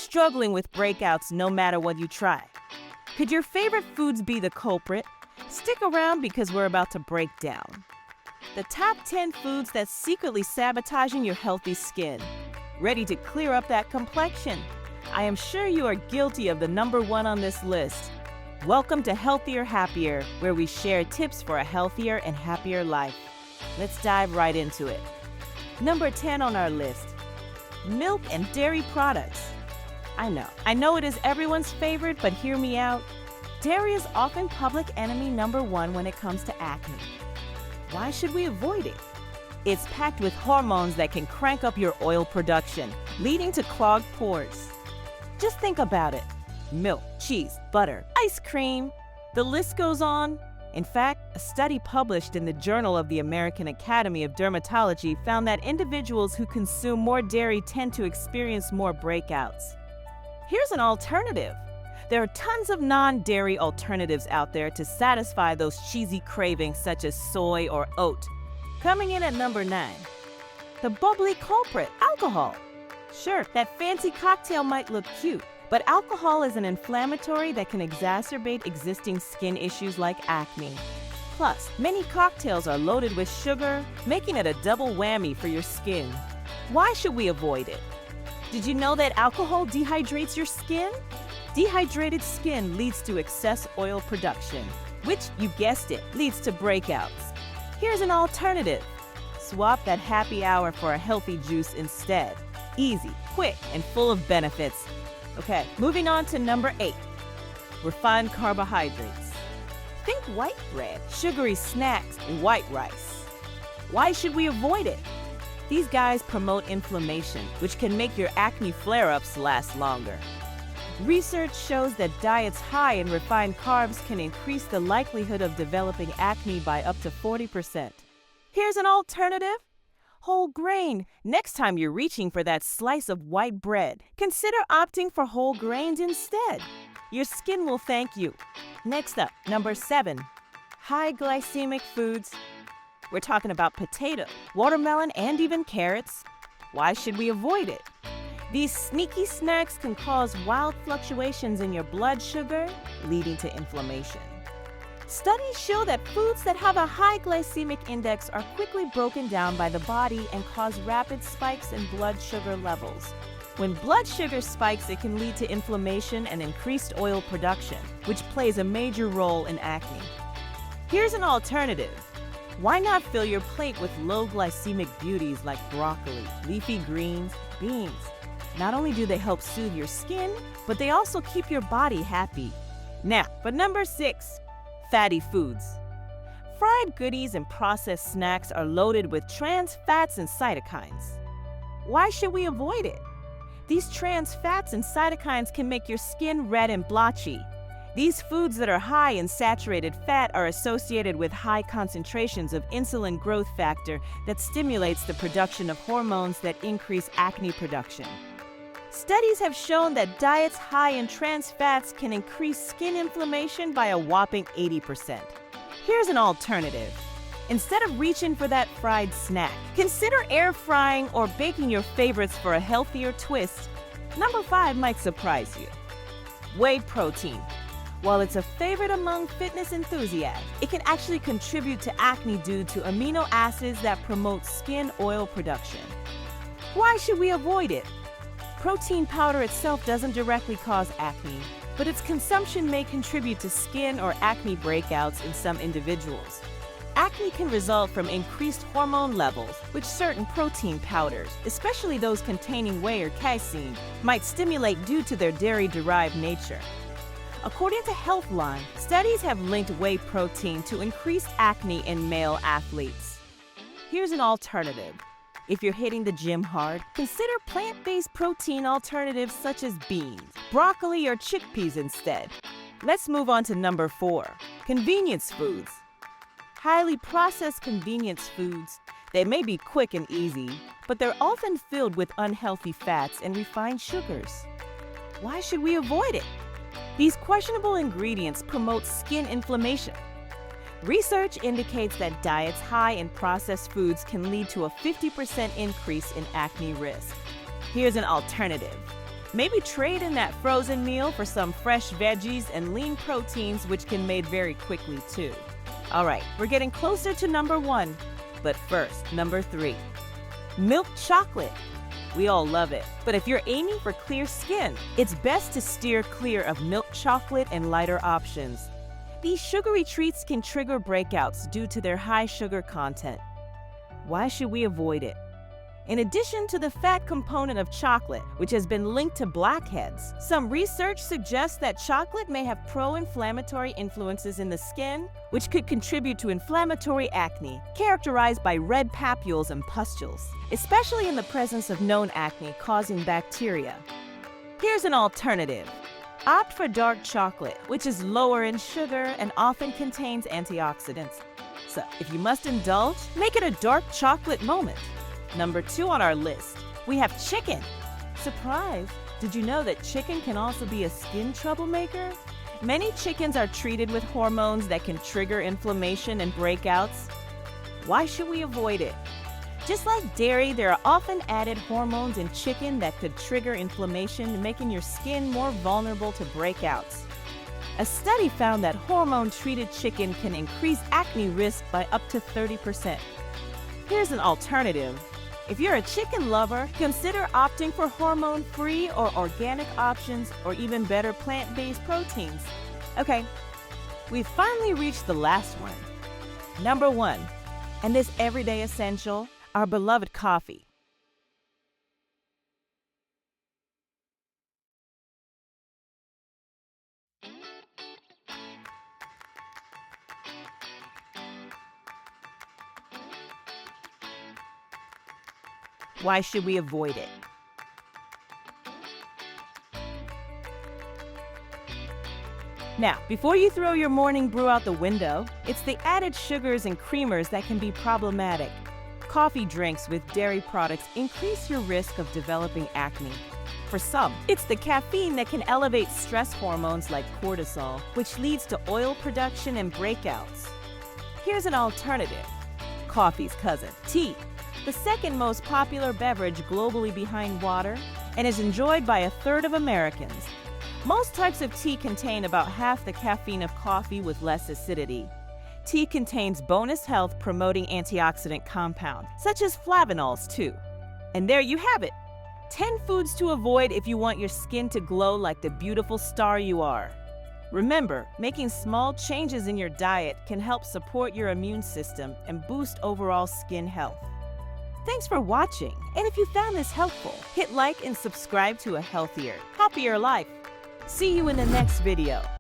struggling with breakouts no matter what you try? Could your favorite foods be the culprit? Stick around because we're about to break down the top 10 foods that's secretly sabotaging your healthy skin. Ready to clear up that complexion? I am sure you are guilty of the number one on this list. Welcome to Healthier Happier, where we share tips for a healthier and happier life. Let's dive right into it. Number 10 on our list, milk and dairy products. I know it is everyone's favorite, but hear me out. Dairy is often public enemy number one when it comes to acne. Why should we avoid it? It's packed with hormones that can crank up your oil production, leading to clogged pores. Just think about it. Milk, cheese, butter, ice cream. The list goes on. In fact, a study published in the Journal of the American Academy of Dermatology found that individuals who consume more dairy tend to experience more breakouts. Here's an alternative. There are tons of non-dairy alternatives out there to satisfy those cheesy cravings such as soy or oat. Coming in at number 9, the bubbly culprit, alcohol. Sure, that fancy cocktail might look cute, but alcohol is an inflammatory that can exacerbate existing skin issues like acne. Plus, many cocktails are loaded with sugar, making it a double whammy for your skin. Why should we avoid it? Did you know that alcohol dehydrates your skin? Dehydrated skin leads to excess oil production, which, you guessed it, leads to breakouts. Here's an alternative. Swap that happy hour for a healthy juice instead. Easy, quick, and full of benefits. Okay, moving on to number 8, refined carbohydrates. Think white bread, sugary snacks, and white rice. Why should we avoid it? These guys promote inflammation, which can make your acne flare-ups last longer. Research shows that diets high in refined carbs can increase the likelihood of developing acne by up to 40%. Here's an alternative. Whole grain. Next time you're reaching for that slice of white bread, consider opting for whole grains instead. Your skin will thank you. Next up, number 7, high glycemic foods. We're talking about potato, watermelon, and even carrots. Why should we avoid it? These sneaky snacks can cause wild fluctuations in your blood sugar, leading to inflammation. Studies show that foods that have a high glycemic index are quickly broken down by the body and cause rapid spikes in blood sugar levels. When blood sugar spikes, it can lead to inflammation and increased oil production, which plays a major role in acne. Here's an alternative. Why not fill your plate with low glycemic beauties like broccoli, leafy greens, beans? Not only do they help soothe your skin, but they also keep your body happy. Now, for number 6, fatty foods. Fried goodies and processed snacks are loaded with trans fats and cytokines. Why should we avoid it? These trans fats and cytokines can make your skin red and blotchy. These foods that are high in saturated fat are associated with high concentrations of insulin growth factor that stimulates the production of hormones that increase acne production. Studies have shown that diets high in trans fats can increase skin inflammation by a whopping 80%. Here's an alternative. Instead of reaching for that fried snack, consider air frying or baking your favorites for a healthier twist. Number 5 might surprise you. Whey protein. While it's a favorite among fitness enthusiasts, it can actually contribute to acne due to amino acids that promote skin oil production. Why should we avoid it? Protein powder itself doesn't directly cause acne, but its consumption may contribute to skin or acne breakouts in some individuals. Acne can result from increased hormone levels, which certain protein powders, especially those containing whey or casein, might stimulate due to their dairy-derived nature. According to Healthline, studies have linked whey protein to increased acne in male athletes. Here's an alternative. If you're hitting the gym hard, consider plant-based protein alternatives such as beans, broccoli, or chickpeas instead. Let's move on to number 4, convenience foods. Highly processed convenience foods. They may be quick and easy, but they're often filled with unhealthy fats and refined sugars. Why should we avoid it? These questionable ingredients promote skin inflammation. Research indicates that diets high in processed foods can lead to a 50% increase in acne risk. Here's an alternative. Maybe trade in that frozen meal for some fresh veggies and lean proteins, which can made very quickly too. All right, we're getting closer to number 1. But first, number 3. Milk chocolate. We all love it, but if you're aiming for clear skin, it's best to steer clear of milk chocolate and lighter options. These sugary treats can trigger breakouts due to their high sugar content. Why should we avoid it? In addition to the fat component of chocolate, which has been linked to blackheads, some research suggests that chocolate may have pro-inflammatory influences in the skin, which could contribute to inflammatory acne, characterized by red papules and pustules, especially in the presence of known acne causing bacteria. Here's an alternative. Opt for dark chocolate, which is lower in sugar and often contains antioxidants. So, if you must indulge, make it a dark chocolate moment. Number 2 on our list, we have chicken. Surprise! Did you know that chicken can also be a skin troublemaker? Many chickens are treated with hormones that can trigger inflammation and breakouts. Why should we avoid it? Just like dairy, there are often added hormones in chicken that could trigger inflammation, making your skin more vulnerable to breakouts. A study found that hormone-treated chicken can increase acne risk by up to 30%. Here's an alternative. If you're a chicken lover, consider opting for hormone-free or organic options, or even better, plant-based proteins. Okay, we've finally reached the last one. Number 1, and this everyday essential, our beloved coffee. Why should we avoid it? Now, before you throw your morning brew out the window, it's the added sugars and creamers that can be problematic. Coffee drinks with dairy products increase your risk of developing acne. For some, it's the caffeine that can elevate stress hormones like cortisol, which leads to oil production and breakouts. Here's an alternative. Coffee's cousin, tea. The second most popular beverage globally behind water, and is enjoyed by 1/3 of Americans. Most types of tea contain about half the caffeine of coffee with less acidity. Tea contains bonus health-promoting antioxidant compounds, such as flavonols too. And there you have it, 10 foods to avoid if you want your skin to glow like the beautiful star you are. Remember, making small changes in your diet can help support your immune system and boost overall skin health. Thanks for watching, and if you found this helpful, hit like and subscribe to a healthier, happier life. See you in the next video.